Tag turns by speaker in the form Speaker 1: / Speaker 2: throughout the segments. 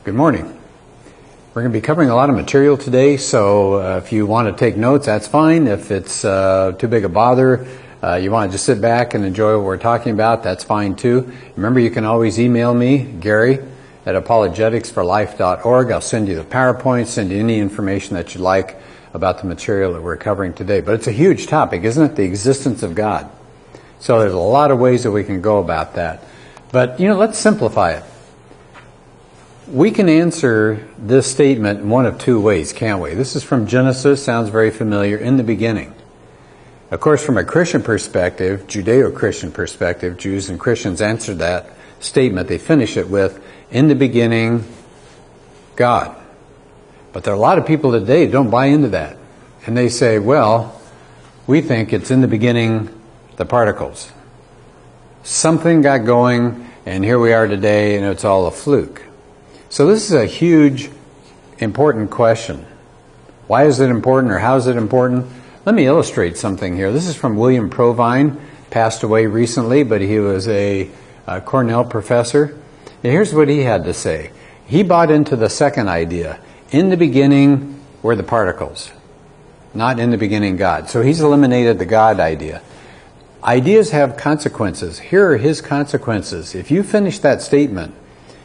Speaker 1: Good morning. We're going to be covering a lot of material today, so if you want to take notes, that's fine. If it's too big a bother, you want to just sit back and enjoy what we're talking about, that's fine too. Remember, you can always email me, Gary, at apologeticsforlife.org. I'll send you the PowerPoint, send you any information that you'd like about the material that we're covering today. But it's a huge topic, isn't it? The existence of God. So there's a lot of ways that we can go about that. But, let's simplify it. We can answer this statement in one of two ways, can't we? This is from Genesis, sounds very familiar, in the beginning. Of course, from a Christian perspective, Judeo-Christian perspective, Jews and Christians answer that statement. They finish it with, in the beginning, God. But there are a lot of people today who don't buy into that. And they say, well, we think it's in the beginning, the particles. Something got going, and here we are today, and it's all a fluke. So this is a huge, important question. Why is it important, or how is it important? Let me illustrate something here. This is from William Provine, passed away recently, but he was a Cornell professor. And here's what he had to say. He bought into the second idea. In the beginning were the particles, not in the beginning God. So he's eliminated the God idea. Ideas have consequences. Here are his consequences. If you finish that statement,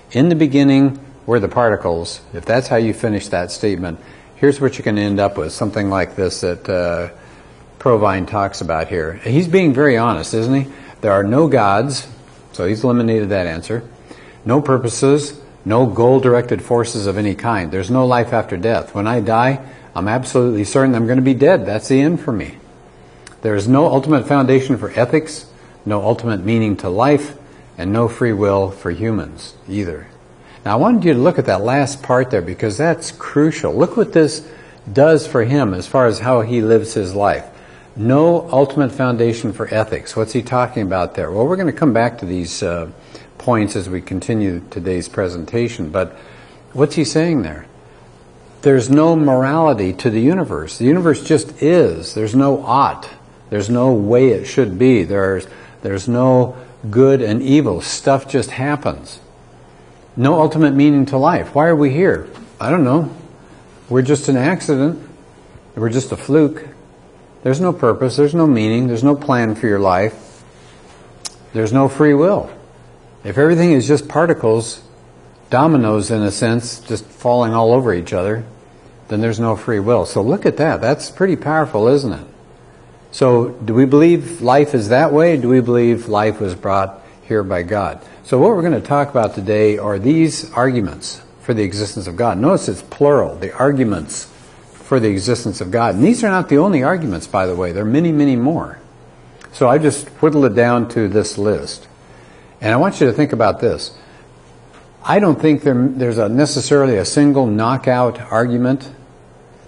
Speaker 1: in the beginning were the particles, if that's how you finish that statement, here's what you can end up with, something like this that Provine talks about here. He's being very honest, isn't he? There are no gods, so he's eliminated that answer. No purposes, no goal-directed forces of any kind. There's no life after death. When I die, I'm absolutely certain I'm going to be dead. That's the end for me. There is no ultimate foundation for ethics, no ultimate meaning to life, and no free will for humans either. Now, I wanted you to look at that last part there because that's crucial. Look what this does for him as far as how he lives his life. No ultimate foundation for ethics. What's he talking about there? Well, we're going to come back to these points as we continue today's presentation. But what's he saying there? There's no morality to the universe. The universe just is. There's no ought. There's no way it should be. There's no good and evil. Stuff just happens. No ultimate meaning to life. Why are we here? I don't know. We're just an accident. We're just a fluke. There's no purpose. There's no meaning. There's no plan for your life. There's no free will. If everything is just particles, dominoes in a sense, just falling all over each other, then there's no free will. So look at that. That's pretty powerful, isn't it? So do we believe life is that way? Do we believe life was brought here by God? So what we're going to talk about today are these arguments for the existence of God. Notice it's plural, the arguments for the existence of God. And these are not the only arguments, by the way. There are many, many more. So I just whittled it down to this list. And I want you to think about this. I don't think there's necessarily a single knockout argument,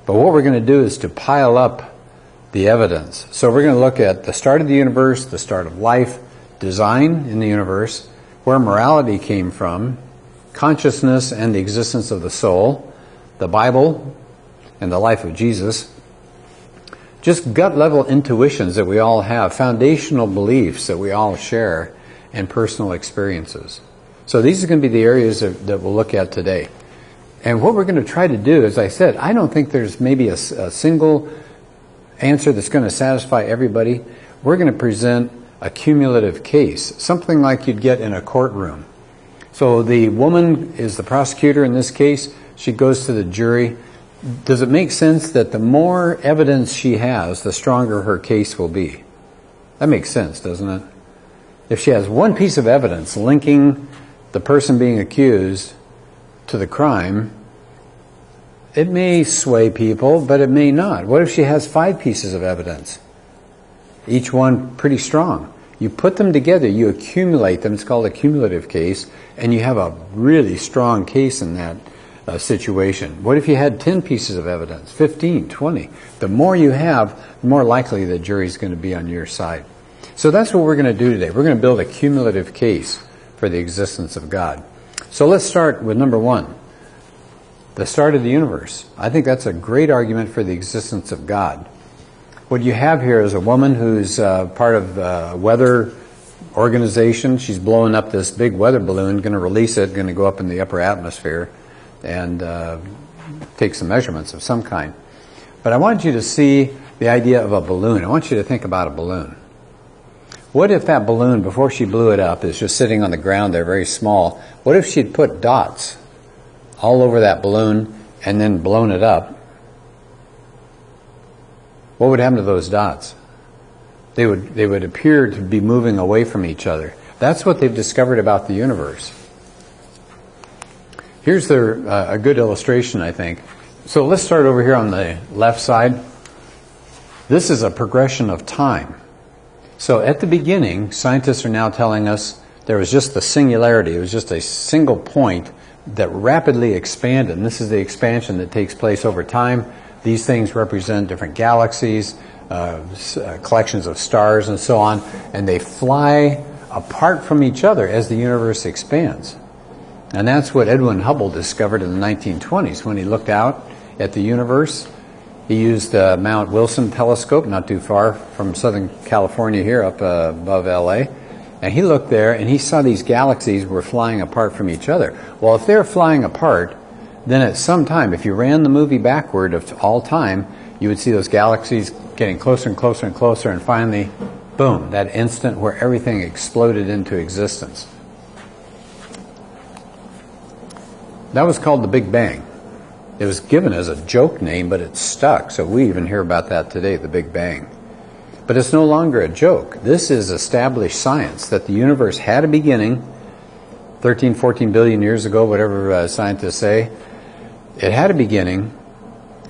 Speaker 1: but what we're going to do is to pile up the evidence. So we're going to look at the start of the universe, the start of life, design in the universe, where morality came from, consciousness and the existence of the soul, the Bible, and the life of Jesus. Just gut-level intuitions that we all have, foundational beliefs that we all share, and personal experiences. So these are going to be the areas that we'll look at today. And what we're going to try to do, as I said, I don't think there's maybe a single answer that's going to satisfy everybody. We're going to present a cumulative case, something like you'd get in a courtroom. So the woman is the prosecutor in this case. She goes to the jury. Does it make sense that the more evidence she has, the stronger her case will be? That makes sense, doesn't it? If she has one piece of evidence linking the person being accused to the crime, it may sway people, but it may not. What if she has 5 pieces of evidence? Each one pretty strong. You put them together, you accumulate them, it's called a cumulative case, and you have a really strong case in that situation. What if you had 10 pieces of evidence, 15, 20? The more you have, the more likely the jury's going to be on your side. So that's what we're going to do today. We're going to build a cumulative case for the existence of God. So let's start with number 1, the start of the universe. I think that's a great argument for the existence of God. What you have here is a woman who's part of a weather organization. She's blowing up this big weather balloon, going to release it, going to go up in the upper atmosphere. and take some measurements of some kind. But I want you to see the idea of a balloon. I want you to think about a balloon. What if that balloon, before she blew it up, is just sitting on the ground there, very small? What if she'd put dots all over that balloon and then blown it up? What would happen to those dots? They would appear to be moving away from each other. That's what they've discovered about the universe. Here's a good illustration, I think. So let's start over here on the left side. This is a progression of time. So at the beginning, scientists are now telling us there was just the singularity. It was just a single point that rapidly expanded. And this is the expansion that takes place over time. These things represent different galaxies, collections of stars and so on. And they fly apart from each other as the universe expands. And that's what Edwin Hubble discovered in the 1920s when he looked out at the universe. He used the Mount Wilson telescope, not too far from Southern California here, up above LA. And he looked there and he saw these galaxies were flying apart from each other. Well, if they're flying apart, then at some time, if you ran the movie backward of all time, you would see those galaxies getting closer and closer and closer, and finally, boom, that instant where everything exploded into existence. That was called the Big Bang. It was given as a joke name, but it stuck. So we even hear about that today, the Big Bang. But it's no longer a joke. This is established science, that the universe had a beginning 13, 14 billion years ago, whatever scientists say. It had a beginning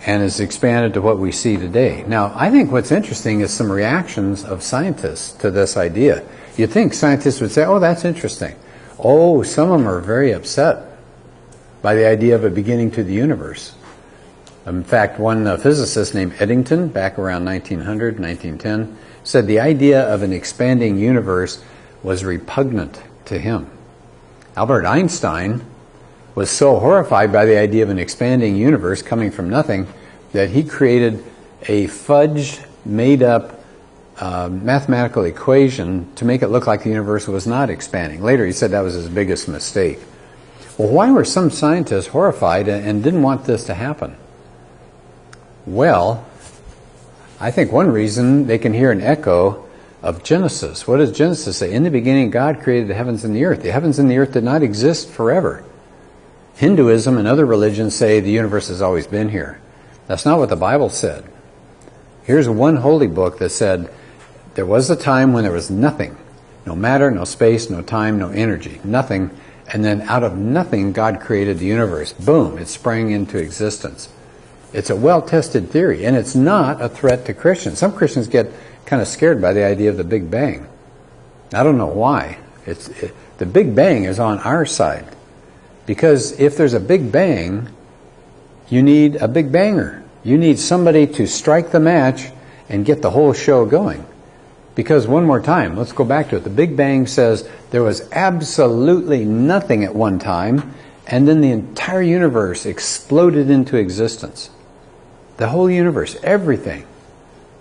Speaker 1: and has expanded to what we see today. Now, I think what's interesting is some reactions of scientists to this idea. You'd think scientists would say, oh, that's interesting. Oh, some of them are very upset by the idea of a beginning to the universe. In fact, one physicist named Eddington, back around 1900, 1910, said the idea of an expanding universe was repugnant to him. Albert Einstein was so horrified by the idea of an expanding universe coming from nothing that he created a fudged, made-up mathematical equation to make it look like the universe was not expanding. Later he said that was his biggest mistake. Well, why were some scientists horrified and didn't want this to happen? Well, I think one reason they can hear an echo of Genesis. What does Genesis say? In the beginning, God created the heavens and the earth. The heavens and the earth did not exist forever. Hinduism and other religions say the universe has always been here. That's not what the Bible said. Here's one holy book that said there was a time when there was nothing. No matter, no space, no time, no energy. Nothing. And then out of nothing, God created the universe. Boom, it sprang into existence. It's a well-tested theory, and it's not a threat to Christians. Some Christians get kind of scared by the idea of the Big Bang. I don't know why. The Big Bang is on our side. Because if there's a Big Bang, you need a Big Banger. You need somebody to strike the match and get the whole show going. Because one more time, let's go back to it. The Big Bang says there was absolutely nothing at one time, and then the entire universe exploded into existence. The whole universe, everything,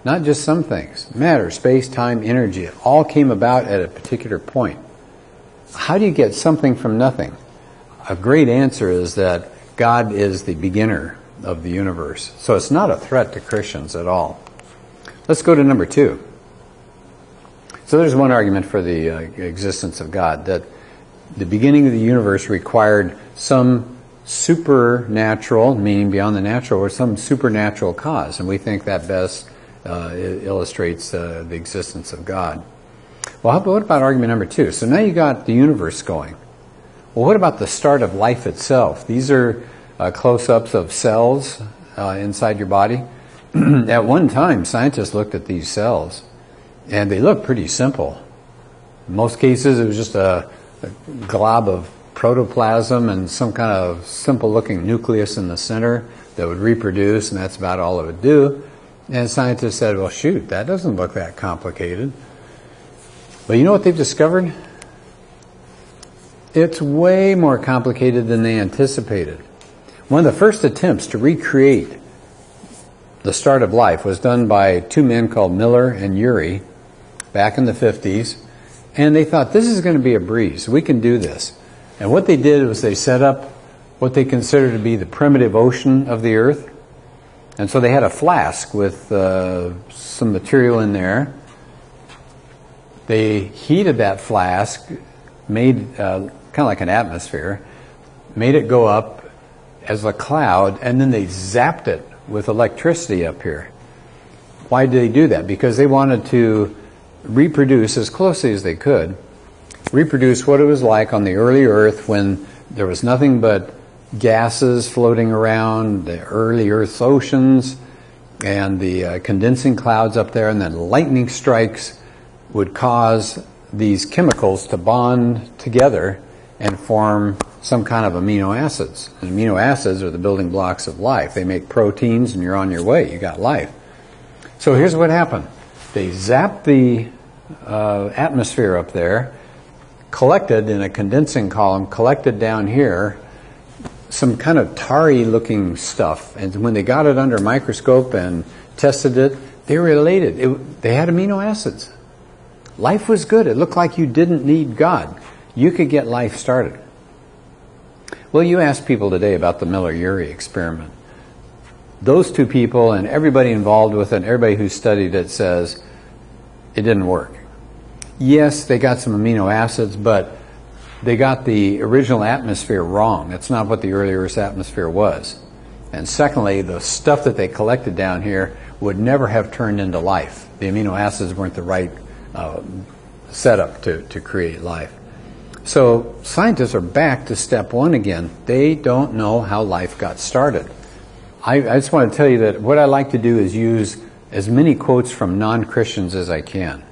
Speaker 1: not just some things. Matter, space, time, energy, it all came about at a particular point. How do you get something from nothing? A great answer is that God is the beginner of the universe. So it's not a threat to Christians at all. Let's go to number 2. So there's one argument for the existence of God, that the beginning of the universe required some supernatural, meaning beyond the natural, or some supernatural cause. And we think that best illustrates the existence of God. Well, what about argument number 2? So now you got the universe going. Well, what about the start of life itself? These are close-ups of cells inside your body. At one time, scientists looked at these cells, and they looked pretty simple. In most cases, it was just a glob of protoplasm and some kind of simple-looking nucleus in the center that would reproduce, and that's about all it would do. And scientists said, well, shoot, that doesn't look that complicated. But you know what they've discovered? It's way more complicated than they anticipated. One of the first attempts to recreate the start of life was done by 2 men called Miller and Urey back in the 50s. And they thought, this is going to be a breeze. We can do this. And what they did was they set up what they consider to be the primitive ocean of the earth. And so they had a flask with some material in there. They heated that flask, made kind of like an atmosphere, made it go up as a cloud, and then they zapped it with electricity up here. Why did they do that? Because they wanted to reproduce as closely as they could, reproduce what it was like on the early Earth when there was nothing but gases floating around, the early Earth's oceans, and the condensing clouds up there, and then lightning strikes would cause these chemicals to bond together and form some kind of amino acids. And amino acids are the building blocks of life. They make proteins and you're on your way. You got life. So here's what happened. They zapped the atmosphere up there, collected in a condensing column, collected down here some kind of tarry looking stuff. And when they got it under a microscope and tested it, they were elated. They had amino acids. Life was good. It looked like you didn't need God. You could get life started. Well, you ask people today about the Miller-Urey experiment. Those two people and everybody involved with it, and everybody who studied it says it didn't work. Yes, they got some amino acids, but they got the original atmosphere wrong. That's not what the early Earth's atmosphere was. And secondly, the stuff that they collected down here would never have turned into life. The amino acids weren't the right setup to create life. So scientists are back to step one again. They don't know how life got started. I just want to tell you that what I like to do is use as many quotes from non-Christians as I can.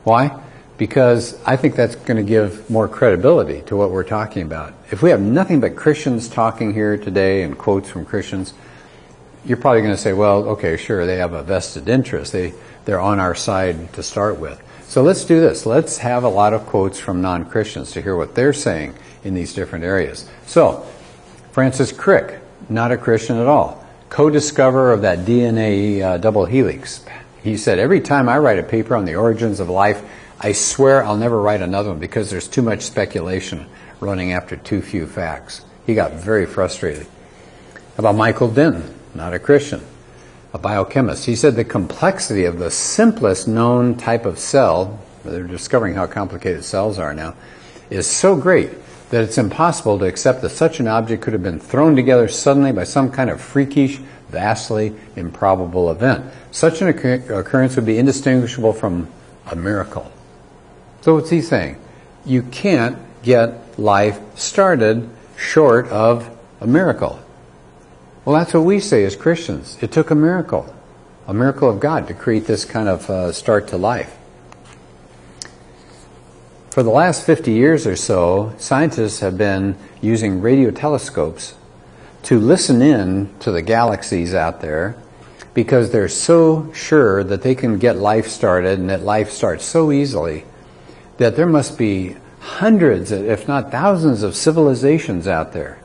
Speaker 1: Why? Because I think that's going to give more credibility to what we're talking about. If we have nothing but Christians talking here today and quotes from Christians, you're probably going to say, well, okay, sure, they have a vested interest. They're on our side to start with. So let's do this. Let's have a lot of quotes from non-Christians to hear what they're saying in these different areas. So, Francis Crick, not a Christian at all, co-discoverer of that DNA double helix. He said, every time I write a paper on the origins of life, I swear I'll never write another one because there's too much speculation running after too few facts. He got very frustrated. How about Michael Denton, not a Christian, a biochemist? He said the complexity of the simplest known type of cell, they're discovering how complicated cells are now, is so great that it's impossible to accept that such an object could have been thrown together suddenly by some kind of freakish, vastly improbable event. Such an occurrence would be indistinguishable from a miracle. So what's he saying? You can't get life started short of a miracle. Well, that's what we say as Christians. It took a miracle of God to create this kind of start to life. For the last 50 years or so, scientists have been using radio telescopes to listen in to the galaxies out there because they're so sure that they can get life started and that life starts so easily that there must be hundreds, if not thousands, of civilizations out there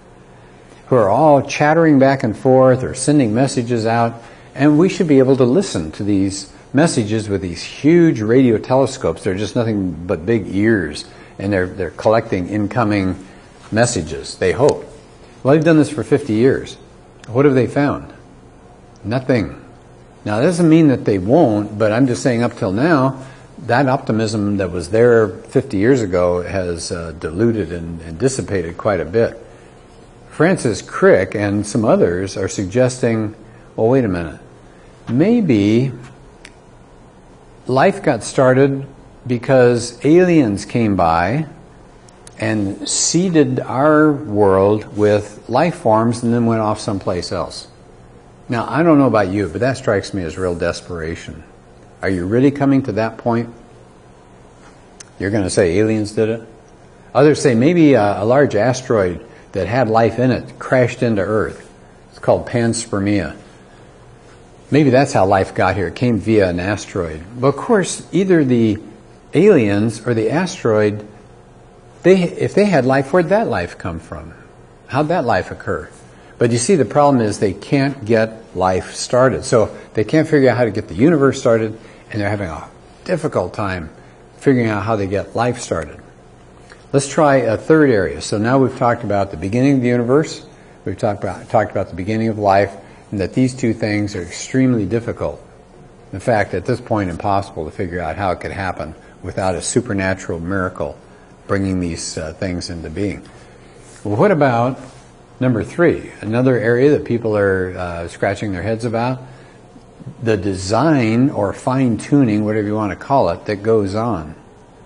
Speaker 1: who are all chattering back and forth or sending messages out, and we should be able to listen to these messages with these huge radio telescopes. They're just nothing but big ears, and they're collecting incoming messages, they hope. Well, they've done this for 50 years. What have they found? Nothing. Now, that doesn't mean that they won't, but I'm just saying up till now, that optimism that was there 50 years ago has diluted and dissipated quite a bit. Francis Crick and some others are suggesting, well, wait a minute, maybe life got started because aliens came by and seeded our world with life forms and then went off someplace else. Now, I don't know about you, but that strikes me as real desperation. Are you really coming to that point? You're going to say aliens did it? Others say maybe a large asteroid that had life in it crashed into Earth. It's called panspermia. Maybe that's how life got here. It came via an asteroid. But of course, either the aliens or the asteroid, if they had life, where'd that life come from? How'd that life occur? But you see, the problem is they can't get life started. So they can't figure out how to get the universe started, and they're having a difficult time figuring out how they get life started. Let's try a third area. So now we've talked about the beginning of the universe, We've talked about the beginning of life, and that these two things are extremely difficult. In fact, at this point, impossible to figure out how it could happen without a supernatural miracle bringing these things into being. Well, what about number 3? Another area that people are scratching their heads about, the design or fine-tuning, whatever you want to call it, that goes on.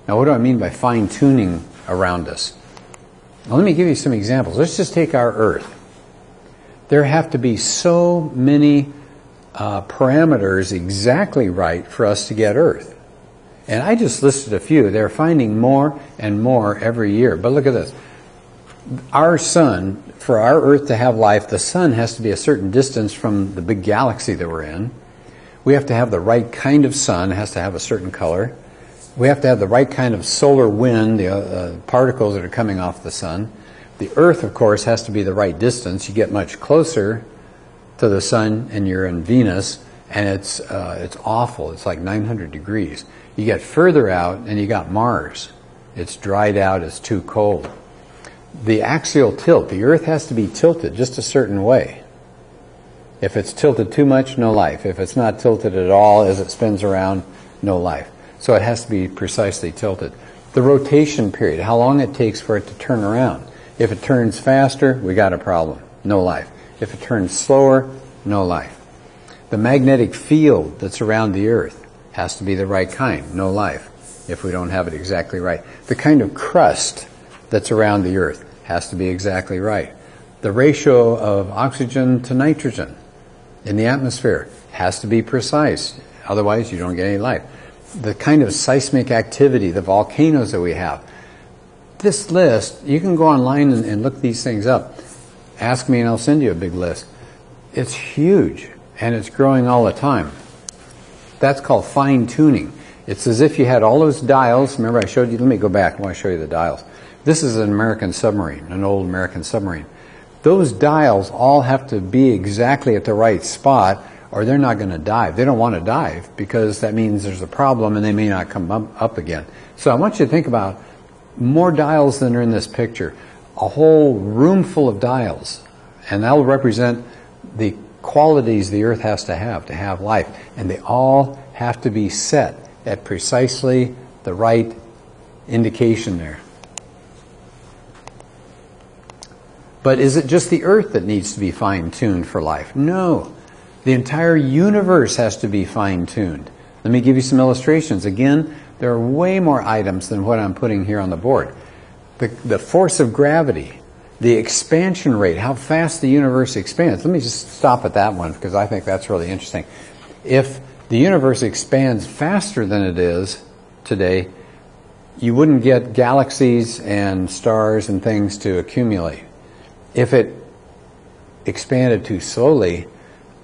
Speaker 1: Now, what do I mean by fine-tuning around us? Well, let me give you some examples. Let's just take our Earth. There have to be so many parameters exactly right for us to get Earth. And I just listed a few. They're finding more and more every year. But look at this. Our sun, for our Earth to have life, the sun has to be a certain distance from the big galaxy that we're in. We have to have the right kind of sun. It has to have a certain color. We have to have the right kind of solar wind, the particles that are coming off the sun. The Earth, of course, has to be the right distance. You get much closer to the sun and you're in Venus, and it's awful. It's like 900 degrees. You get further out and you got Mars. It's dried out. It's too cold. The axial tilt, the Earth has to be tilted just a certain way. If it's tilted too much, no life. If it's not tilted at all as it spins around, no life. So it has to be precisely tilted. The rotation period, how long it takes for it to turn around. If it turns faster, we got a problem. No life. If it turns slower, no life. The magnetic field that's around the Earth has to be the right kind. No life if we don't have it exactly right. The kind of crust that's around the Earth has to be exactly right. The ratio of oxygen to nitrogen in the atmosphere has to be precise. Otherwise, you don't get any life. The kind of seismic activity, the volcanoes that we have. This list, you can go online and look these things up. Ask me and I'll send you a big list. It's huge, and it's growing all the time. That's called fine-tuning. It's as if you had all those dials. Remember I showed you, let me go back, I want to show you the dials. This is an American submarine, an old American submarine. Those dials all have to be exactly at the right spot, or they're not going to dive. They don't want to dive because that means there's a problem and they may not come up again. So I want you to think about more dials than are in this picture. A whole room full of dials. And that will represent the qualities the Earth has to have life. And they all have to be set at precisely the right indication there. But is it just the Earth that needs to be fine-tuned for life? No. The entire universe has to be fine-tuned. Let me give you some illustrations. Again, there are way more items than what I'm putting here on the board. The force of gravity, the expansion rate, how fast the universe expands. Let me just stop at that one because I think that's really interesting. If the universe expands faster than it is today, you wouldn't get galaxies and stars and things to accumulate. If it expanded too slowly,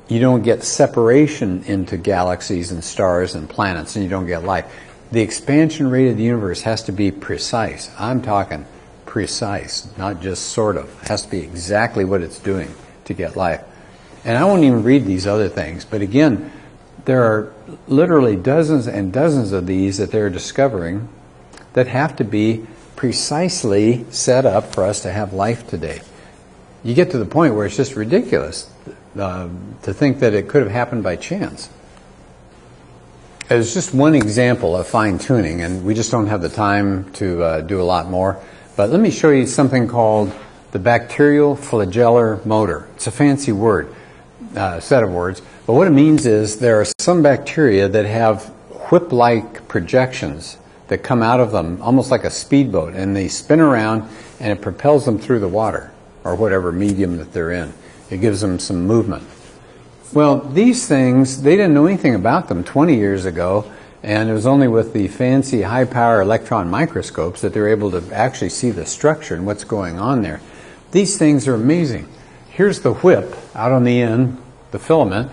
Speaker 1: you don't get separation into galaxies and stars and planets, and you don't get life. The expansion rate of the universe has to be precise. I'm talking precise, not just sort of. It has to be exactly what it's doing to get life. And I won't even read these other things, but again, there are literally dozens and dozens of these that they're discovering that have to be precisely set up for us to have life today. You get to the point where it's just ridiculous to think that it could have happened by chance. It's just one example of fine-tuning, and we just don't have the time to do a lot more. But let me show you something called the bacterial flagellar motor. It's a fancy word, set of words. But what it means is there are some bacteria that have whip-like projections that come out of them, almost like a speedboat, and they spin around and it propels them through the water, or whatever medium that they're in. It gives them some movement. Well, these things, they didn't know anything about them 20 years ago, and it was only with the fancy high-power electron microscopes that they were able to actually see the structure and what's going on there. These things are amazing. Here's the whip out on the end, the filament.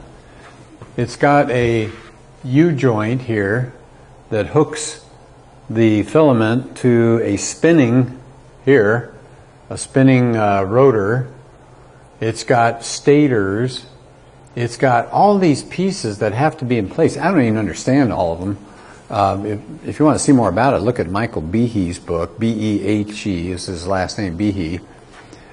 Speaker 1: It's got a U-joint here that hooks the filament to a spinning here, a spinning rotor. It's got stators. It's got all these pieces that have to be in place. I don't even understand all of them. If you want to see more about it, look at Michael Behe's book. B-E-H-E is his last name, Behe.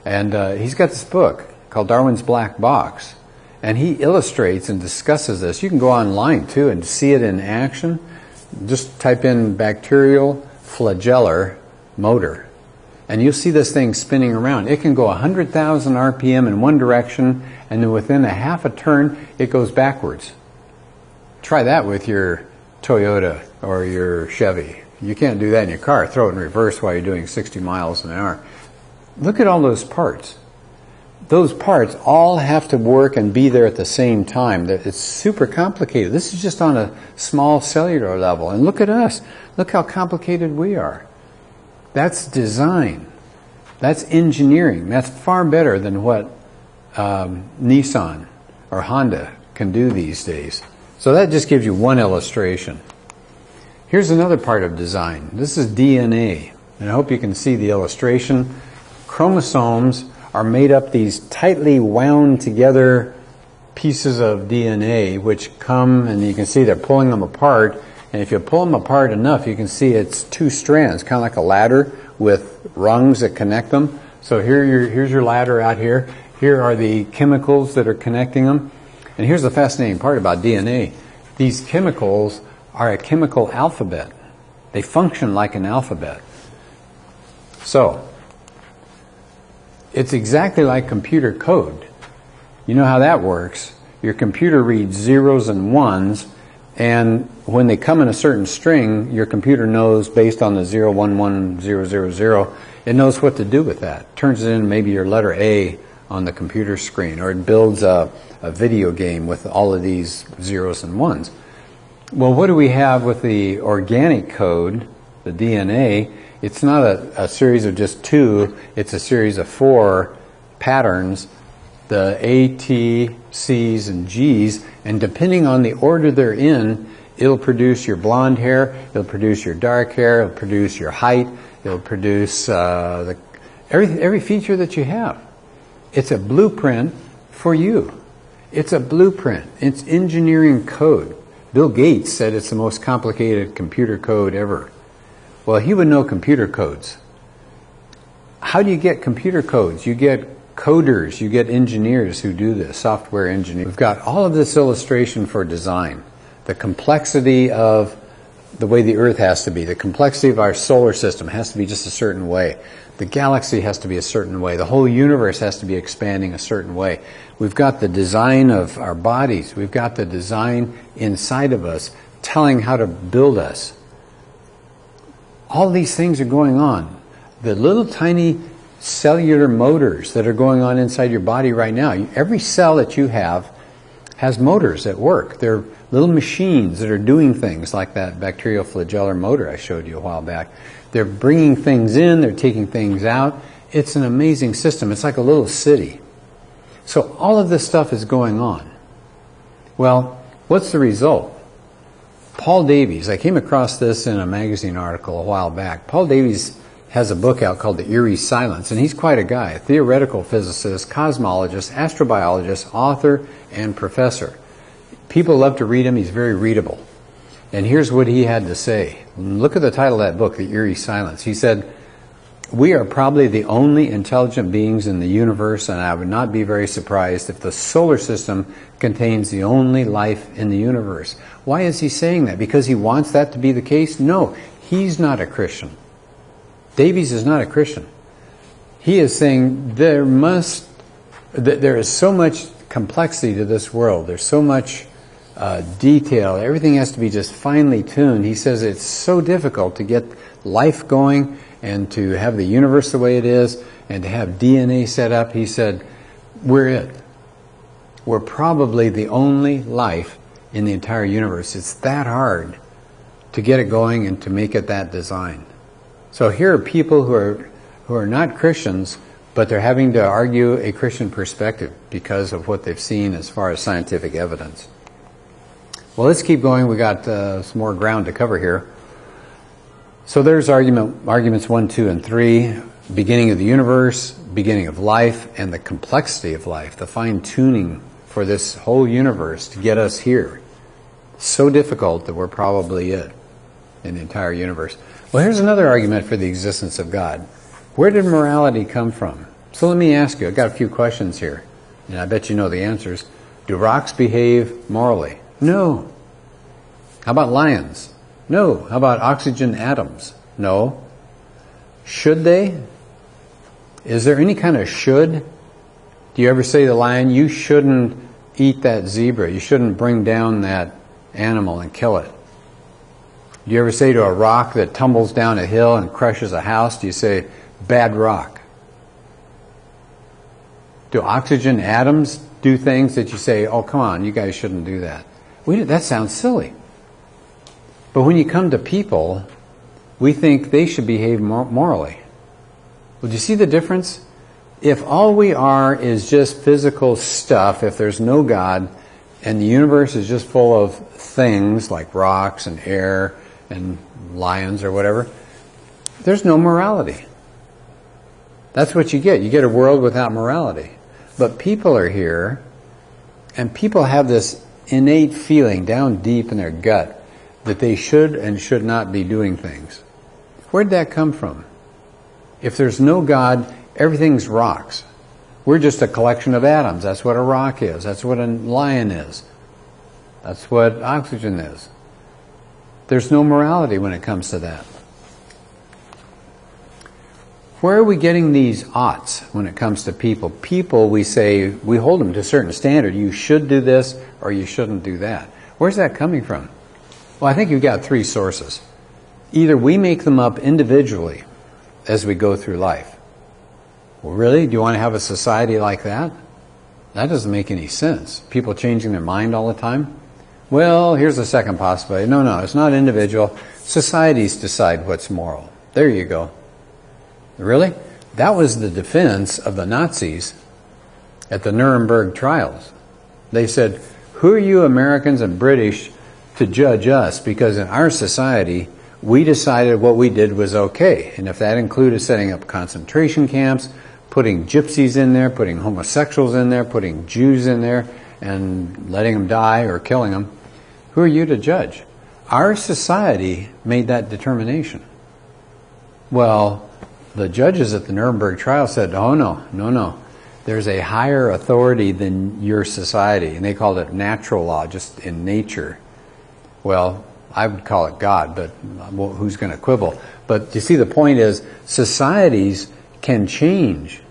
Speaker 1: And he's got this book called Darwin's Black Box. And he illustrates and discusses this. You can go online too and see it in action. Just type in bacterial flagellar motor. And you'll see this thing spinning around. It can go 100,000 RPM in one direction, and then within a half a turn, it goes backwards. Try that with your Toyota or your Chevy. You can't do that in your car. Throw it in reverse while you're doing 60 miles an hour. Look at all those parts. Those parts all have to work and be there at the same time. It's super complicated. This is just on a small cellular level. And look at us. Look how complicated we are. That's design. That's engineering. That's far better than what Nissan or Honda can do these days. So that just gives you one illustration. Here's another part of design. This is DNA. And I hope you can see the illustration. Chromosomes are made up these tightly wound together pieces of DNA which come, and you can see they're pulling them apart. And if you pull them apart enough, you can see it's two strands, kind of like a ladder with rungs that connect them. So here's your ladder out here. Here are the chemicals that are connecting them. And here's the fascinating part about DNA. These chemicals are a chemical alphabet. They function like an alphabet. So, it's exactly like computer code. You know how that works. Your computer reads zeros and ones, and when they come in a certain string, your computer knows based on the 011000, it knows what to do with that. Turns it into maybe your letter A on the computer screen, or it builds a video game with all of these zeros and ones. Well, what do we have with the organic code, the DNA? It's not a series of just two, it's a series of four patterns, the A, T, C's, and G's, and depending on the order they're in, it'll produce your blonde hair, it'll produce your dark hair, it'll produce your height, it'll produce every feature that you have. It's a blueprint for you. It's a blueprint. It's engineering code. Bill Gates said it's the most complicated computer code ever. Well, he would know computer codes. How do you get computer codes? You get coders, you get engineers who do this, software engineers. We've got all of this illustration for design. The complexity of the way the Earth has to be, the complexity of our solar system has to be just a certain way. The galaxy has to be a certain way. The whole universe has to be expanding a certain way. We've got the design of our bodies. We've got the design inside of us telling how to build us. All these things are going on. The little tiny cellular motors that are going on inside your body right now. Every cell that you have has motors at work. They're little machines that are doing things like that bacterial flagellar motor I showed you a while back. They're bringing things in, they're taking things out. It's an amazing system. It's like a little city. So all of this stuff is going on. Well, what's the result? Paul Davies, I came across this in a magazine article a while back. Paul Davies has a book out called The Eerie Silence, and he's quite a guy, a theoretical physicist, cosmologist, astrobiologist, author, and professor. People love to read him. He's very readable. And here's what he had to say. Look at the title of that book, The Eerie Silence. He said, "We are probably the only intelligent beings in the universe, and I would not be very surprised if the solar system contains the only life in the universe." Why is he saying that? Because he wants that to be the case? No, he's not a Christian. Davies is not a Christian. He is saying there is so much complexity to this world. There's so much detail. Everything has to be just finely tuned. He says it's so difficult to get life going and to have the universe the way it is and to have DNA set up. He said, we're it. We're probably the only life in the entire universe. It's that hard to get it going and to make it that design. So here are people who are not Christians, but they're having to argue a Christian perspective because of what they've seen as far as scientific evidence. Well, let's keep going. We got some more ground to cover here. So there's arguments 1, 2, and 3, beginning of the universe, beginning of life, and the complexity of life, the fine-tuning for this whole universe to get us here. So difficult that we're probably it in the entire universe. Well, here's another argument for the existence of God. Where did morality come from? So let me ask you, I've got a few questions here. and I bet you know the answers. Do rocks behave morally? No. How about lions? No. How about oxygen atoms? No. Should they? Is there any kind of should? Do you ever say to the lion, you shouldn't eat that zebra, you shouldn't bring down that animal and kill it? Do you ever say to a rock that tumbles down a hill and crushes a house, do you say, bad rock? Do oxygen atoms do things that you say, oh, come on, you guys shouldn't do that? That sounds silly. But when you come to people, we think they should behave morally. Well, do you see the difference? If all we are is just physical stuff, if there's no God, and the universe is just full of things like rocks and air and lions or whatever, there's no morality. That's what you get. You get a world without morality. But people are here, and people have this innate feeling down deep in their gut that they should and should not be doing things. Where'd that come from? If there's no God, everything's rocks. We're just a collection of atoms. That's what a rock is. That's what a lion is. That's what oxygen is. There's no morality when it comes to that. Where are we getting these oughts when it comes to people? People, we say, we hold them to a certain standard. You should do this or you shouldn't do that. Where's that coming from? Well, I think you've got three sources. Either we make them up individually as we go through life. Well, really? Do you want to have a society like that? That doesn't make any sense. People changing their mind all the time? Well, here's the second possibility. No, it's not individual. Societies decide what's moral. There you go. Really? That was the defense of the Nazis at the Nuremberg trials. They said, who are you Americans and British to judge us? Because in our society, we decided what we did was okay. And if that included setting up concentration camps, putting gypsies in there, putting homosexuals in there, putting Jews in there, and letting them die or killing them, who are you to judge? Our society made that determination. Well, the judges at the Nuremberg trial said, oh, no. There's a higher authority than your society. And they called it natural law, just in nature. Well, I would call it God, but who's going to quibble? But you see, the point is, societies can change.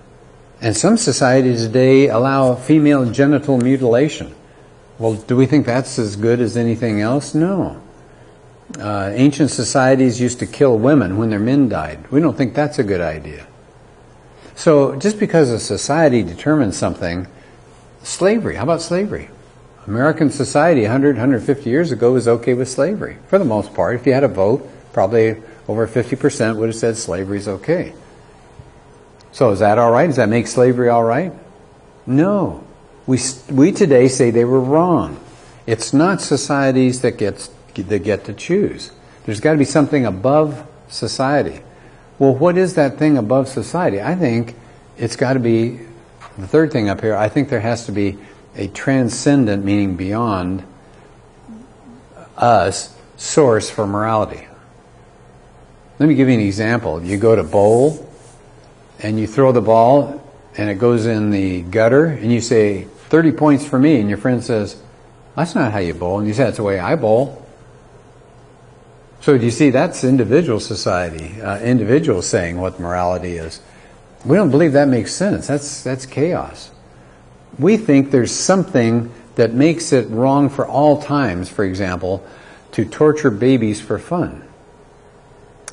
Speaker 1: And some societies today allow female genital mutilation. Well, do we think that's as good as anything else? No. Ancient societies used to kill women when their men died. We don't think that's a good idea. So just because a society determines something, slavery, how about slavery? American society 100, 150 years ago was okay with slavery, for the most part. If you had a vote, probably over 50% would have said slavery is okay. So is that all right? Does that make slavery all right? No. We today say they were wrong. It's not societies that get to choose. There's got to be something above society. Well, what is that thing above society? I think it's got to be, the third thing up here, I think there has to be a transcendent, meaning beyond us, source for morality. Let me give you an example. You go to bowl, and you throw the ball, and it goes in the gutter, and you say, 30 points for me, and your friend says, that's not how you bowl. And you say, that's the way I bowl. So do you see, that's individual society, individuals saying what morality is. We don't believe that makes sense. That's chaos. We think there's something that makes it wrong for all times, for example, to torture babies for fun.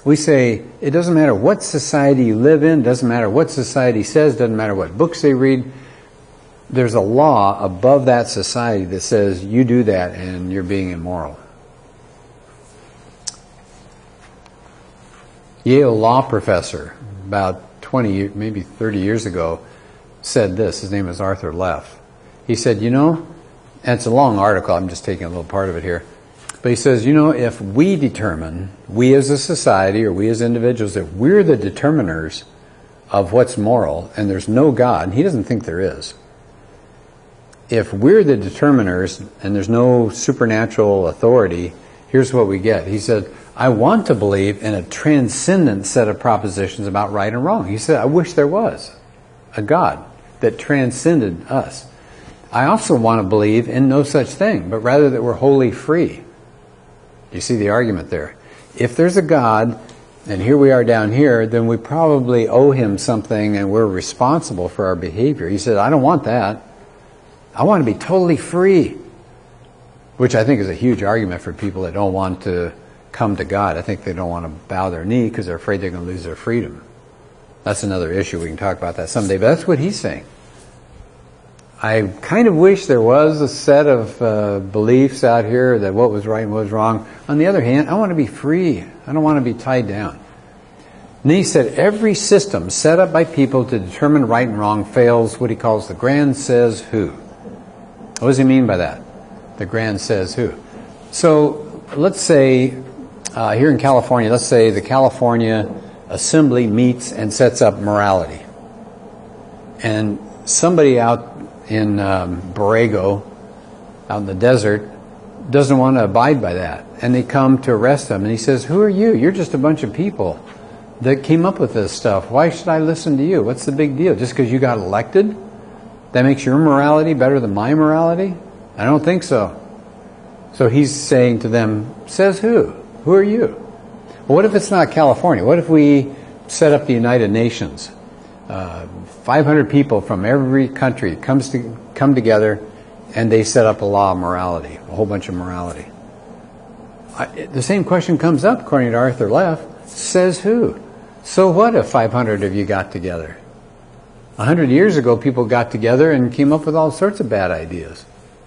Speaker 1: We say, it doesn't matter what society you live in, doesn't matter what society says, doesn't matter what books they read. There's a law above that society that says you do that and you're being immoral. Yale law professor, about 20, maybe 30 years ago, said this. His name is Arthur Leff. He said, and it's a long article, I'm just taking a little part of it here, but he says, if we determine, we as a society or we as individuals, if we're the determiners of what's moral and there's no God, and he doesn't think there is, if we're the determiners and there's no supernatural authority, here's what we get. He said, I want to believe in a transcendent set of propositions about right and wrong. He said, I wish there was a God that transcended us. I also want to believe in no such thing, but rather that we're wholly free. You see the argument there. If there's a God, and here we are down here, then we probably owe him something and we're responsible for our behavior. He said, I don't want that. I want to be totally free. Which I think is a huge argument for people that don't want to come to God. I think they don't want to bow their knee because they're afraid they're going to lose their freedom. That's another issue. We can talk about that someday. But that's what he's saying. I kind of wish there was a set of beliefs out here that what was right and what was wrong. On the other hand, I want to be free. I don't want to be tied down. And then he said, every system set up by people to determine right and wrong fails what he calls the grand says who. What does he mean by that? The grand says who. So let's say here in California, let's say the California Assembly meets and sets up morality. And somebody out in Borrego, out in the desert, doesn't want to abide by that. And they come to arrest him. And he says, who are you? You're just a bunch of people that came up with this stuff. Why should I listen to you? What's the big deal? Just because you got elected? That makes your morality better than my morality? I don't think so. So he's saying to them, says who? Who are you? Well, what if it's not California? What if we set up the United Nations? 500 people from every country come together and they set up a law of morality, a whole bunch of morality. The same question comes up, according to Arthur Leff, says who? So what if 500 of you got together? 100 years ago, people got together and came up with all sorts of bad ideas.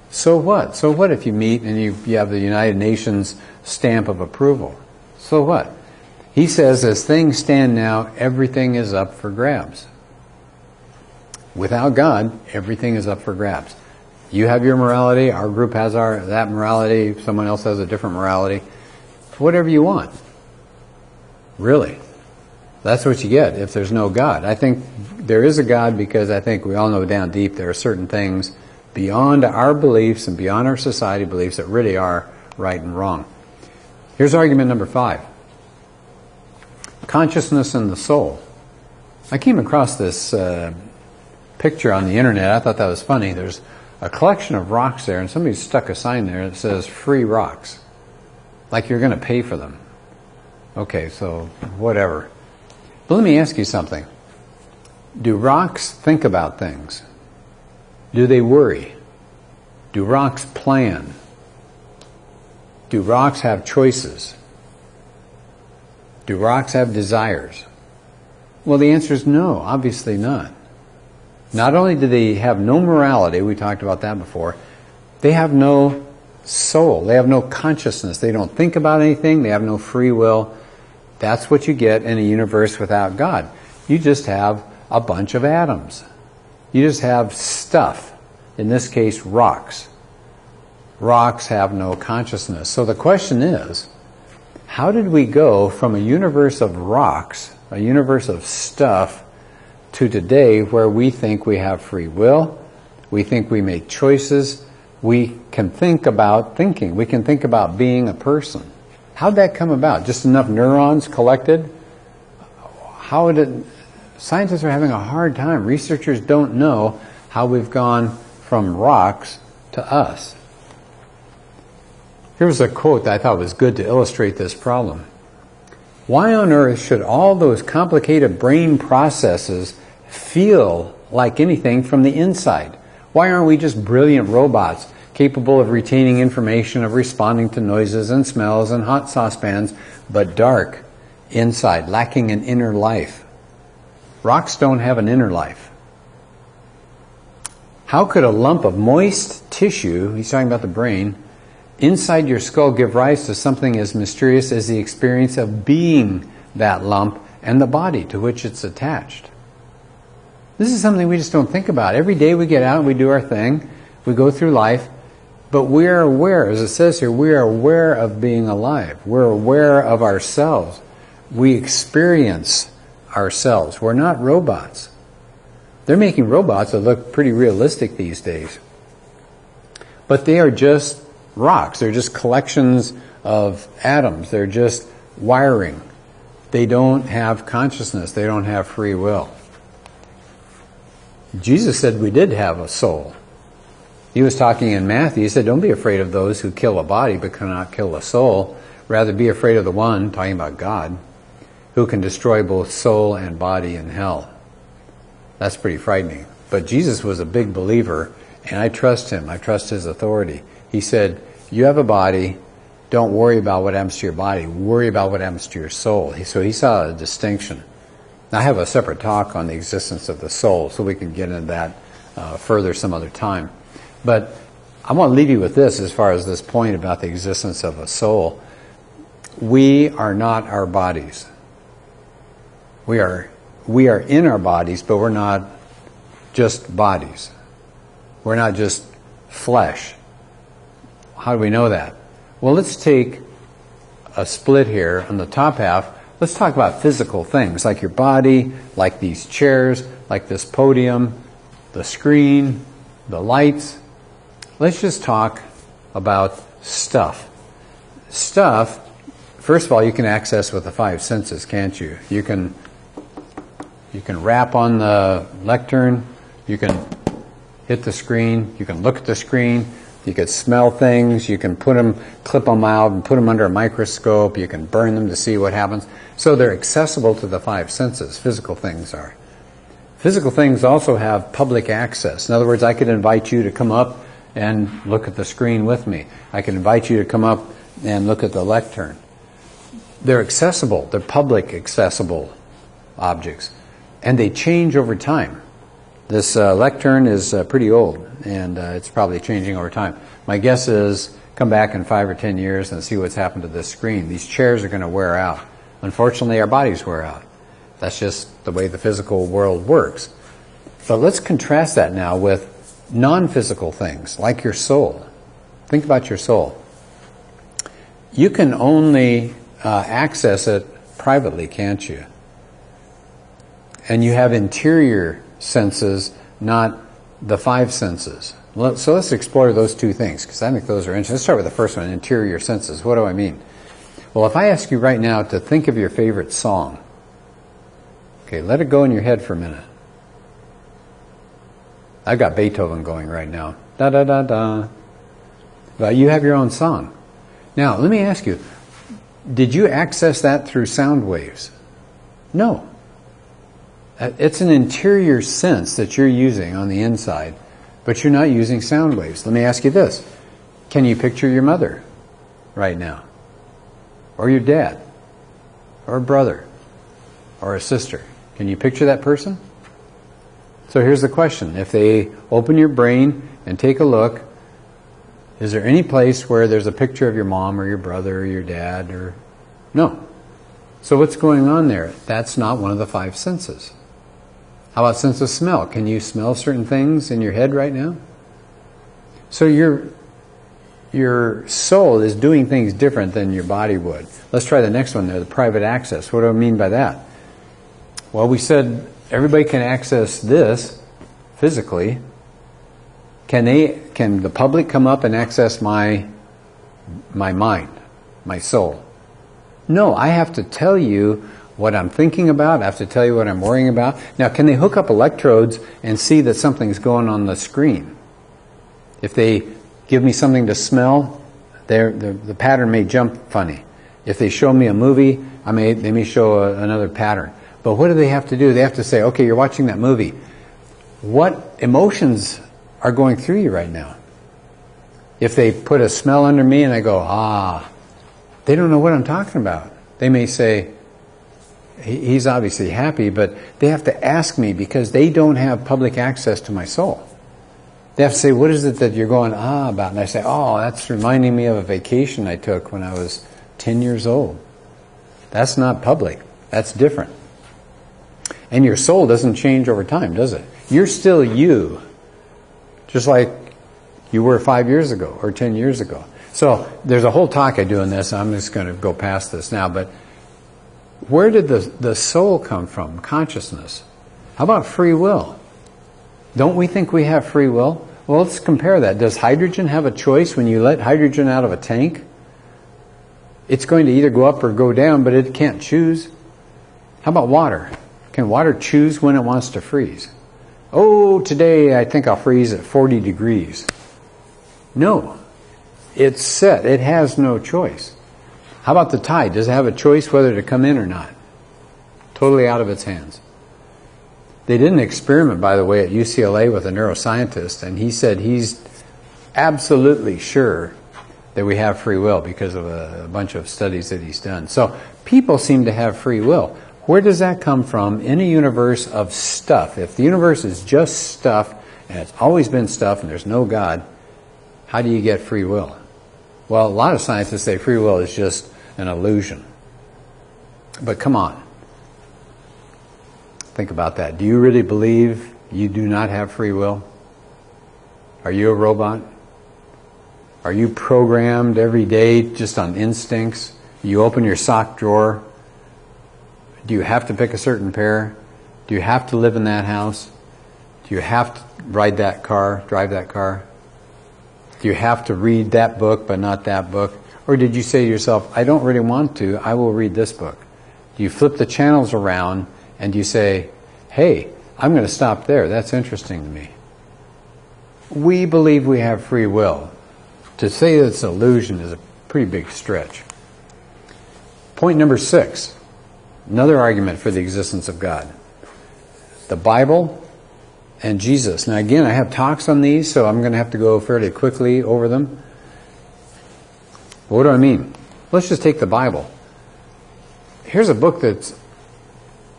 Speaker 1: So what? So what if you meet and you have the United Nations stamp of approval? So what? He says, as things stand now, everything is up for grabs. Without God, everything is up for grabs. You have your morality, our group has that morality, someone else has a different morality. Whatever you want. Really. That's what you get if there's no God. I think there is a God because I think we all know down deep there are certain things beyond our beliefs and beyond our society beliefs that really are right and wrong. Here's argument number 5. Consciousness and the soul. I came across this picture on the internet. I thought that was funny. There's a collection of rocks there, and somebody stuck a sign there that says free rocks. Like you're going to pay for them. Okay, so whatever. But let me ask you something. Do rocks think about things? Do they worry? Do rocks plan? Do rocks have choices? Do rocks have desires? Well, the answer is no, obviously not. Not only do they have no morality, we talked about that before, they have no soul, they have no consciousness, they don't think about anything, they have no free will. That's what you get in a universe without God. You just have a bunch of atoms. You just have stuff, in this case rocks. Rocks have no consciousness. So the question is, how did we go from a universe of rocks, a universe of stuff, to today where we think we have free will, we think we make choices, we can think about thinking, we can think about being a person. How'd that come about? Just enough neurons collected? How did... Scientists are having a hard time. Researchers don't know how we've gone from rocks to us. Here was a quote that I thought was good to illustrate this problem. Why on earth should all those complicated brain processes feel like anything from the inside? Why aren't we just brilliant robots capable of retaining information, of responding to noises and smells and hot saucepans, but dark inside, lacking an inner life? Rocks don't have an inner life. How could a lump of moist tissue, he's talking about the brain, inside your skull give rise to something as mysterious as the experience of being that lump and the body to which it's attached? This is something we just don't think about. Every day we get out and we do our thing, we go through life, but we are aware, as it says here, we are aware of being alive. We're aware of ourselves. We experience ourselves. We're not robots. They're making robots that look pretty realistic these days. But they are just rocks. They're just collections of atoms. They're just wiring. They don't have consciousness. They don't have free will. Jesus said we did have a soul. He was talking in Matthew. He said, don't be afraid of those who kill a body but cannot kill a soul. Rather be afraid of the one, talking about God, who can destroy both soul and body in hell. That's pretty frightening. But Jesus was a big believer, and I trust him. I trust his authority. He said, you have a body. Don't worry about what happens to your body. Worry about what happens to your soul. So he saw a distinction. I have a separate talk on the existence of the soul, so we can get into that further some other time. But I want to leave you with this as far as this point about the existence of a soul. We are not our bodies. We are in our bodies, but we're not just bodies. We're not just flesh. How do we know that? Well, let's take a split here on the top half. Let's talk about physical things like your body, like these chairs, like this podium, the screen, the lights. Let's just talk about stuff. Stuff, first of all, you can access with the five senses, can't you? You can rap on the lectern, you can hit the screen, you can look at the screen, you can smell things, you can clip them out and put them under a microscope, you can burn them to see what happens. So they're accessible to the five senses, physical things are. Physical things also have public access. In other words, I could invite you to come up and look at the screen with me. I could invite you to come up and look at the lectern. They're accessible. They're public accessible objects. And they change over time. This lectern is pretty old, and it's probably changing over time. My guess is come back in 5 or 10 years and see what's happened to this screen. These chairs are going to wear out. Unfortunately, our bodies wear out. That's just the way the physical world works. But let's contrast that now with non-physical things, like your soul. Think about your soul. You can only access it privately, can't you? And you have interior senses, not the five senses. So let's explore those two things, because I think those are interesting. Let's start with the first one, interior senses. What do I mean? Well, if I ask you right now to think of your favorite song, okay, let it go in your head for a minute. I've got Beethoven going right now. Da-da-da-da. But you have your own song. Now, let me ask you, did you access that through sound waves? No. It's an interior sense that you're using on the inside, but you're not using sound waves. Let me ask you this. Can you picture your mother right now? Or your dad? Or a brother? Or a sister? Can you picture that person? So here's the question. If they open your brain and take a look, is there any place where there's a picture of your mom or your brother or your dad? Or no. So what's going on there? That's not one of the five senses. How about sense of smell? Can you smell certain things in your head right now? So your soul is doing things different than your body would. Let's try the next one there, the private access. What do I mean by that? Well, we said everybody can access this physically. Can the public come up and access my mind, my soul? No, I have to tell you what I'm thinking about. I have to tell you what I'm worrying about. Now, can they hook up electrodes and see that something's going on the screen? If they give me something to smell, the pattern may jump funny. If they show me a movie, they may show another pattern. But what do they have to do? They have to say, okay, you're watching that movie. What emotions are going through you right now? If they put a smell under me and I go, they don't know what I'm talking about. They may say, he's obviously happy, but they have to ask me because they don't have public access to my soul. They have to say, what is it that you're going about? And I say, that's reminding me of a vacation I took when I was 10 years old. That's not public. That's different. And your soul doesn't change over time, does it? You're still you, just like you were 5 years ago or 10 years ago. So there's a whole talk I do on this. I'm just going to go past this now. But where did the soul come from? Consciousness. How about free will? Don't we think we have free will? Well, let's compare that. Does hydrogen have a choice when you let hydrogen out of a tank? It's going to either go up or go down, but it can't choose. How about water? Can water choose when it wants to freeze? Today I think I'll freeze at 40 degrees. No. It's set. It has no choice. How about the tide? Does it have a choice whether to come in or not? Totally out of its hands. They did an experiment, by the way, at UCLA with a neuroscientist, and he said he's absolutely sure that we have free will because of a bunch of studies that he's done. So people seem to have free will. Where does that come from in a universe of stuff? If the universe is just stuff, and it's always been stuff, and there's no God, how do you get free will? Well, a lot of scientists say free will is just an illusion. But come on. Think about that. Do you really believe you do not have free will? Are you a robot? Are you programmed every day just on instincts? You open your sock drawer. Do you have to pick a certain pair? Do you have to live in that house? Do you have to ride that car, drive that car? Do you have to read that book but not that book? Or did you say to yourself, I don't really want to, I will read this book? Do you flip the channels around and you say, hey, I'm going to stop there, that's interesting to me? We believe we have free will. To say that it's an illusion is a pretty big stretch. Point number 6, another argument for the existence of God. The Bible and Jesus. Now again, I have talks on these, so I'm going to have to go fairly quickly over them. What do I mean? Let's just take the Bible. Here's a book that's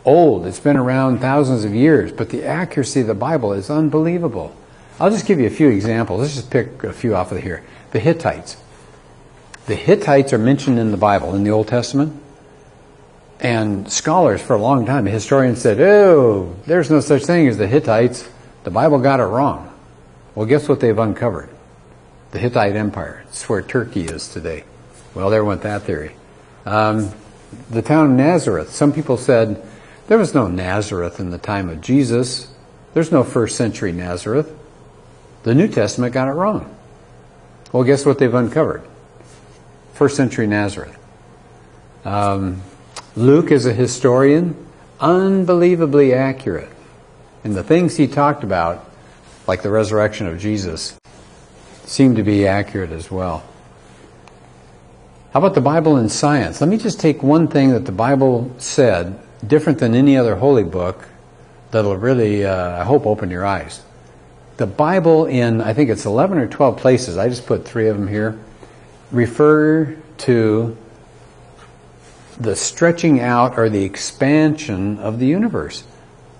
Speaker 1: old. It's been around thousands of years, but the accuracy of the Bible is unbelievable. I'll just give you a few examples. Let's just pick a few off of here. The Hittites. The Hittites are mentioned in the Bible, in the Old Testament. And scholars for a long time, historians said, oh, there's no such thing as the Hittites. The Bible got it wrong. Well, guess what they've uncovered? The Hittite Empire. It's where Turkey is today. Well, there went that theory. The town of Nazareth. Some people said there was no Nazareth in the time of Jesus. There's no first century Nazareth. The New Testament got it wrong. Well, guess what they've uncovered? First century Nazareth. Luke is a historian, unbelievably accurate. And the things he talked about, like the resurrection of Jesus, seem to be accurate as well. How about the Bible and science? Let me just take one thing that the Bible said, different than any other holy book, that'll really, I hope, open your eyes. The Bible in, I think it's 11 or 12 places, I just put 3 of them here, refer to the stretching out or the expansion of the universe.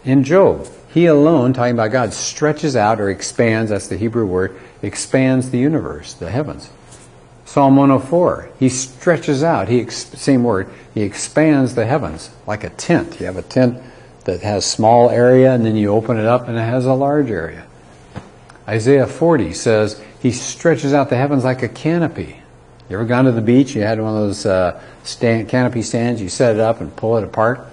Speaker 1: In Job, he alone, talking about God, stretches out or expands, that's the Hebrew word, expands the universe, the heavens. Psalm 104, he stretches out, same word, he expands the heavens like a tent. You have a tent that has small area and then you open it up and it has a large area. Isaiah 40 says he stretches out the heavens like a canopy. You ever gone to the beach? You had one of those canopy stands, you set it up and pull it apart.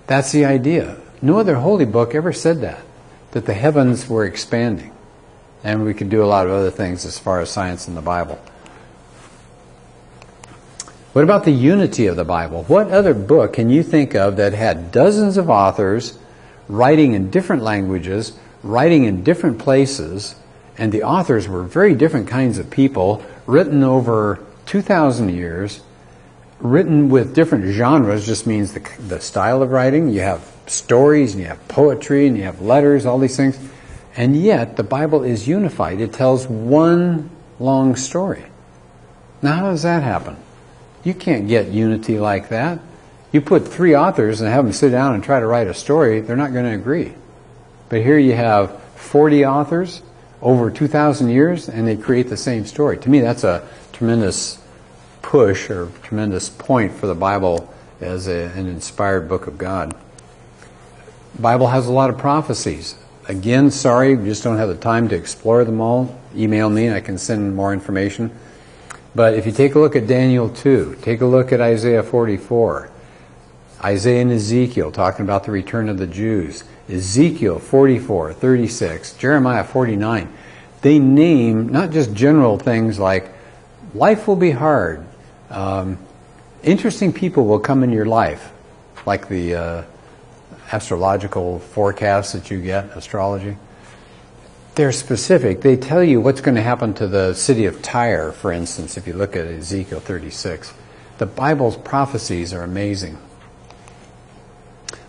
Speaker 1: That's the idea. No other holy book ever said that the heavens were expanding. And we could do a lot of other things as far as science in the Bible. What about the unity of the Bible? What other book can you think of that had dozens of authors writing in different languages, writing in different places, and the authors were very different kinds of people, written over 2,000 years, written with different genres, just means the style of writing. You have stories, and you have poetry, and you have letters, all these things. And yet, the Bible is unified. It tells one long story. Now, how does that happen? You can't get unity like that. You put 3 authors and have them sit down and try to write a story, they're not going to agree. But here you have 40 authors over 2,000 years, and they create the same story. To me, that's a tremendous push or tremendous point for the Bible as an inspired book of God. The Bible has a lot of prophecies. Again, sorry, we just don't have the time to explore them all. Email me and I can send more information. But if you take a look at Daniel 2, take a look at Isaiah 44, Isaiah and Ezekiel talking about the return of the Jews, Ezekiel 44, 36, Jeremiah 49, they name not just general things like life will be hard, interesting people will come in your life, like the astrological forecasts that you get, astrology. they're specific. They tell you what's going to happen to the city of Tyre, for instance, if you look at Ezekiel 36. The Bible's prophecies are amazing.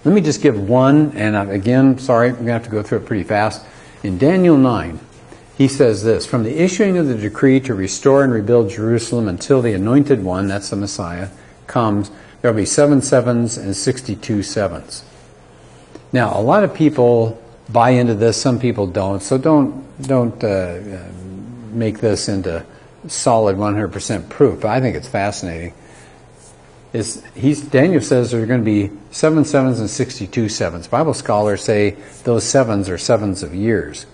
Speaker 1: Let me just give one, and again, sorry, I'm going to have to go through it pretty fast. In Daniel 9, he says this, "From the issuing of the decree to restore and rebuild Jerusalem until the Anointed One," that's the Messiah, "comes, there will be 7 sevens and 62 sevens." Now, a lot of people buy into this, some people don't, so don't make this into solid 100% proof, but I think it's fascinating. Daniel says there are going to be 7 sevens and 62 sevens. Bible scholars say those sevens are sevens of years.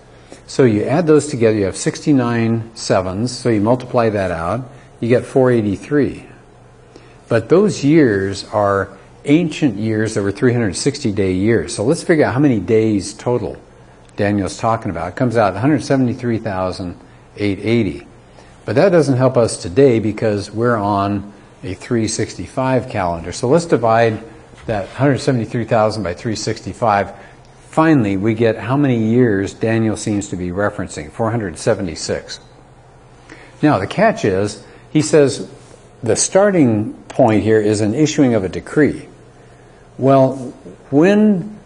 Speaker 1: So you add those together, you have 69 sevens, so you multiply that out, you get 483. But those years are ancient years that were 360-day years. So let's figure out how many days total Daniel's talking about. It comes out 173,880. But that doesn't help us today because we're on a 365 calendar. So let's divide that 173,000 by 365. Finally, we get how many years Daniel seems to be referencing, 476. Now, the catch is, he says the starting point here is an issuing of a decree. Well, when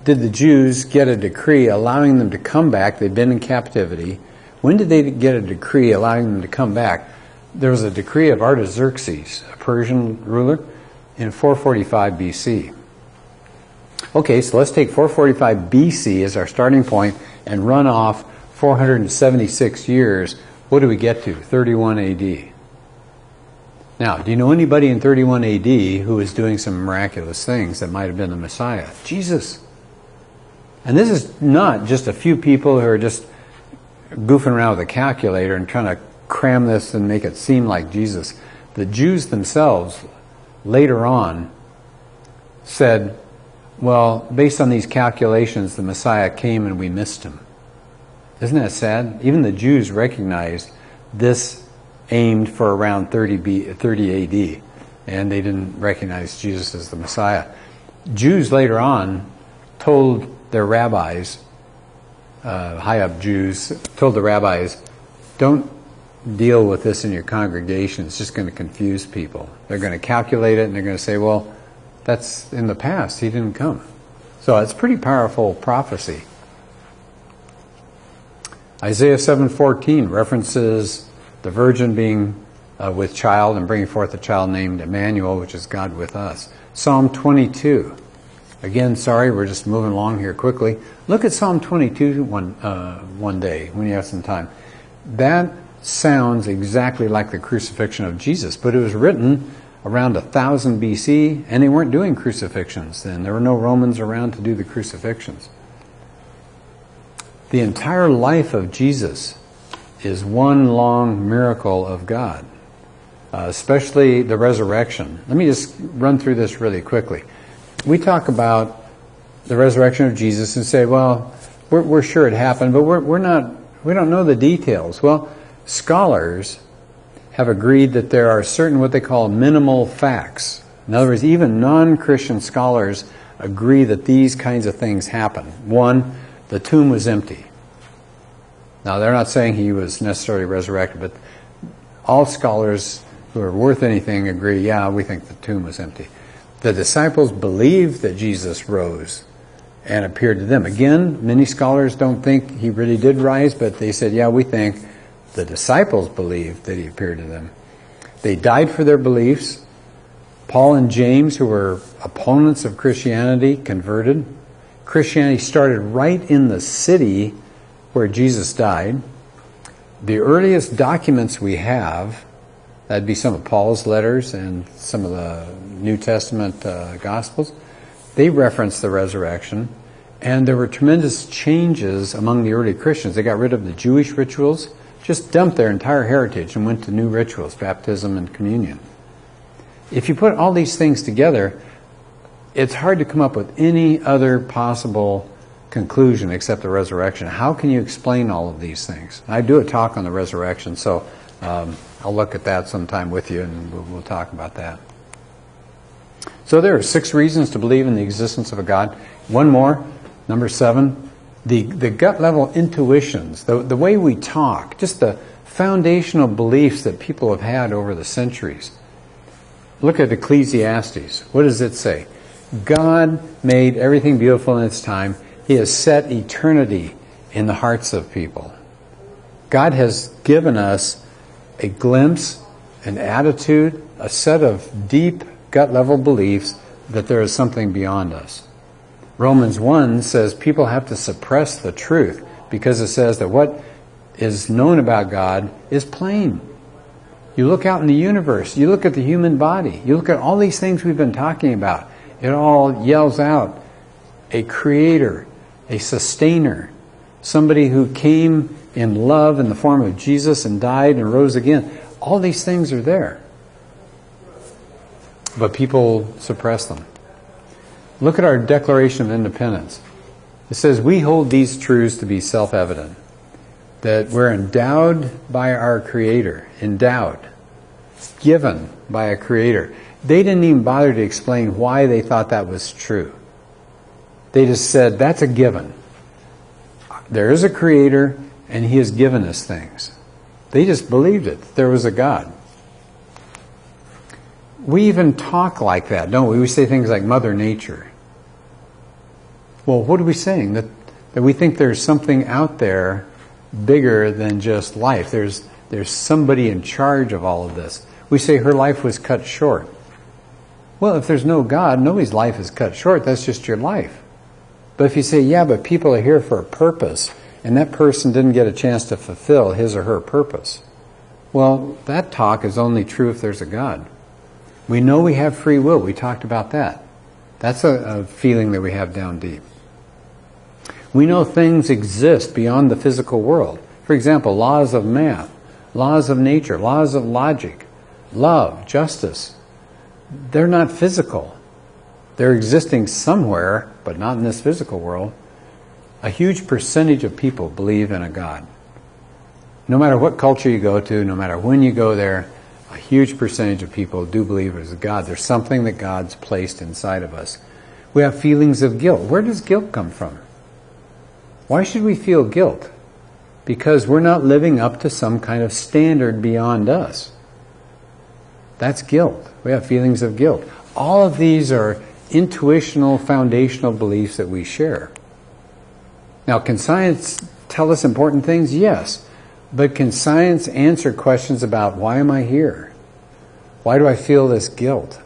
Speaker 1: did the Jews get a decree allowing them to come back? They'd been in captivity. When did they get a decree allowing them to come back? There was a decree of Artaxerxes, a Persian ruler, in 445 BC. Okay, so let's take 445 BC as our starting point and run off 476 years. What do we get to? 31 AD. Now, do you know anybody in 31 AD who was doing some miraculous things that might have been the Messiah? Jesus. And this is not just a few people who are just goofing around with a calculator and trying to cram this and make it seem like Jesus. The Jews themselves, later on, said, well, based on these calculations, the Messiah came and we missed him. Isn't that sad? Even the Jews recognized this aimed for around 30 AD, and they didn't recognize Jesus as the Messiah. Jews later on told their rabbis, high-up Jews, told the rabbis, don't deal with this in your congregation. It's just going to confuse people. They're going to calculate it, and they're going to say, well, that's in the past. He didn't come. So it's pretty powerful prophecy. Isaiah 7:14 references the virgin being with child and bringing forth a child named Emmanuel, which is God with us. Psalm 22. Again, sorry, we're just moving along here quickly. Look at Psalm 22 one day when you have some time. That sounds exactly like the crucifixion of Jesus, but it was written around 1000 BC, and they weren't doing crucifixions then. There were no Romans around to do the crucifixions. The entire life of Jesus is one long miracle of God, especially the resurrection. Let me just run through this really quickly. We talk about the resurrection of Jesus and say, well, we're sure it happened, but we don't know the details. Well, scholars have agreed that there are certain what they call minimal facts. In other words, even non-Christian scholars agree that these kinds of things happen. One, the tomb was empty. Now, they're not saying he was necessarily resurrected, but all scholars who are worth anything agree, yeah, we think the tomb was empty. The disciples believed that Jesus rose and appeared to them. Again, many scholars don't think he really did rise, but they said, yeah, we think the disciples believed that he appeared to them. They died for their beliefs. Paul and James, who were opponents of Christianity, converted. Christianity started right in the city where Jesus died. The earliest documents we have, that'd be some of Paul's letters and some of the New Testament Gospels, they reference the resurrection. And there were tremendous changes among the early Christians. They got rid of the Jewish rituals, just dumped their entire heritage and went to new rituals, baptism and communion. If you put all these things together, it's hard to come up with any other possible conclusion except the resurrection. How can you explain all of these things? I do a talk on the resurrection, so I'll look at that sometime with you and we'll talk about that. So there are 6 reasons to believe in the existence of a God. One more, number 7. The gut level intuitions, the way we talk, just the foundational beliefs that people have had over the centuries. Look at Ecclesiastes. What does it say? God made everything beautiful in its time. He has set eternity in the hearts of people. God has given us a glimpse, an attitude, a set of deep gut level beliefs that there is something beyond us. Romans 1 says people have to suppress the truth because it says that what is known about God is plain. You look out in the universe, you look at the human body, you look at all these things we've been talking about, it all yells out a creator, a sustainer, somebody who came in love in the form of Jesus and died and rose again. All these things are there. But people suppress them. Look at our Declaration of Independence. It says, we hold these truths to be self-evident, that we're endowed by our Creator, endowed, given by a Creator. They didn't even bother to explain why they thought that was true. They just said, that's a given. There is a Creator, and He has given us things. They just believed it. There was a God. We even talk like that, don't we? We say things like Mother Nature. Well, what are we saying? That we think there's something out there bigger than just life. There's somebody in charge of all of this. We say her life was cut short. Well, if there's no God, nobody's life is cut short. That's just your life. But if you say, yeah, but people are here for a purpose, and that person didn't get a chance to fulfill his or her purpose, well, that talk is only true if there's a God. We know we have free will. We talked about that. That's a feeling that we have down deep. We know things exist beyond the physical world. For example, laws of math, laws of nature, laws of logic, love, justice. They're not physical. They're existing somewhere, but not in this physical world. A huge percentage of people believe in a God. No matter what culture you go to, no matter when you go there, a huge percentage of people do believe there's a God. There's something that God's placed inside of us. We have feelings of guilt. Where does guilt come from? Why should we feel guilt? Because we're not living up to some kind of standard beyond us. That's guilt. We have feelings of guilt. All of these are intuitional, foundational beliefs that we share. Now, can science tell us important things? Yes. But can science answer questions about why am I here? Why do I feel this guilt?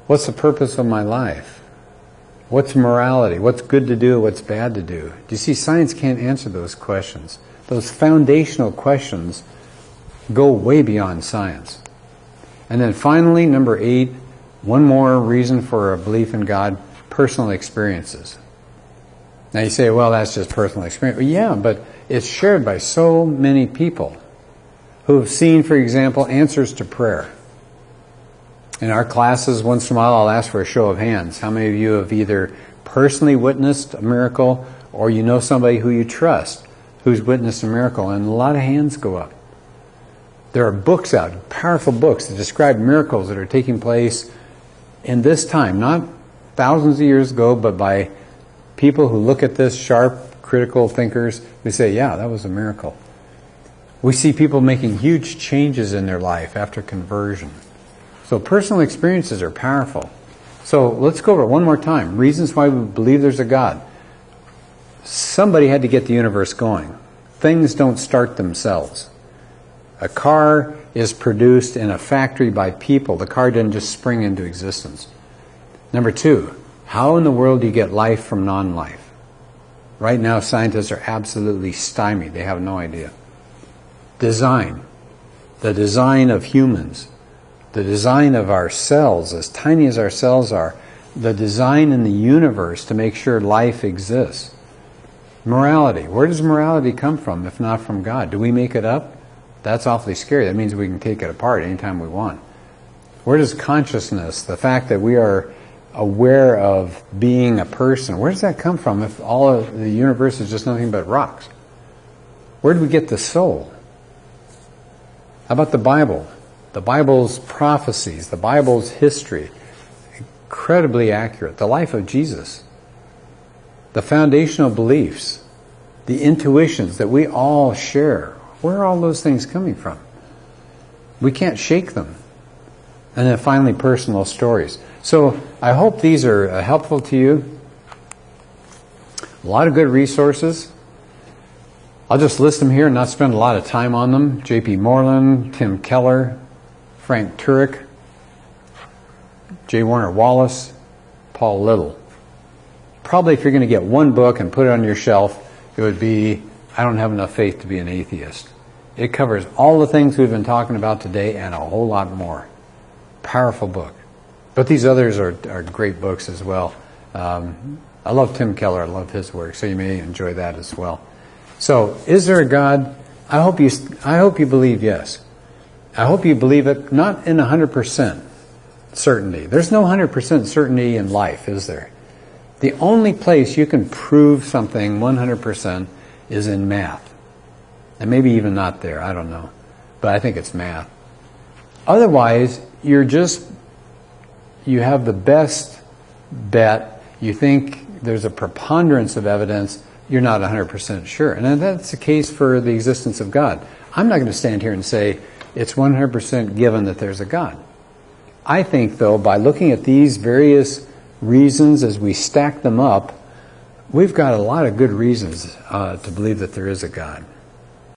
Speaker 1: What's the purpose of my life? What's morality? What's good to do? What's bad to do? Do you see, science can't answer those questions. Those foundational questions go way beyond science. And then finally, number 8, one more reason for a belief in God, personal experiences. Now you say, well, that's just personal experience. Well, yeah, but it's shared by so many people who have seen, for example, answers to prayer. In our classes, once in a while, I'll ask for a show of hands. How many of you have either personally witnessed a miracle or you know somebody who you trust who's witnessed a miracle? And a lot of hands go up. There are books out, powerful books that describe miracles that are taking place in this time, not thousands of years ago, but by people who look at this, sharp, critical thinkers, who say, yeah, that was a miracle. We see people making huge changes in their life after conversion. So personal experiences are powerful. So let's go over it one more time. Reasons why we believe there's a God. Somebody had to get the universe going. Things don't start themselves. A car is produced in a factory by people. The car didn't just spring into existence. Number 2, how in the world do you get life from non-life? Right now, scientists are absolutely stymied. They have no idea. Design. The design of humans. The design of our cells, as tiny as our cells are. The design in the universe to make sure life exists. Morality. Where does morality come from, if not from God? Do we make it up? That's awfully scary. That means we can take it apart anytime we want. Where does consciousness, the fact that we are aware of being a person, where does that come from if all of the universe is just nothing but rocks? Where do we get the soul? How about the Bible? The Bible's prophecies, the Bible's history, incredibly accurate. The life of Jesus. the foundational beliefs, the intuitions that we all share. Where are all those things coming from? We can't shake them. And then finally, personal stories. So I hope these are helpful to you. A lot of good resources. I'll just list them here and not spend a lot of time on them. J.P. Moreland, Tim Keller, Frank Turek, J. Warner Wallace, Paul Little. Probably if you're going to get one book and put it on your shelf, it would be I Don't Have Enough Faith to Be an Atheist. It covers all the things we've been talking about today and a whole lot more. Powerful book. But these others are great books as well. I love Tim Keller. I love his work, so you may enjoy that as well. So, is there a God? I hope you believe yes. I hope you believe it not in 100% certainty. There's no 100% certainty in life, is there? The only place you can prove something 100% is in math. And maybe even not there, I don't know. But I think it's math. Otherwise, you have the best bet. You think there's a preponderance of evidence. You're not 100% sure. And that's the case for the existence of God. I'm not going to stand here and say it's 100% given that there's a God. I think, though, by looking at these various reasons as we stack them up, we've got a lot of good reasons to believe that there is a God.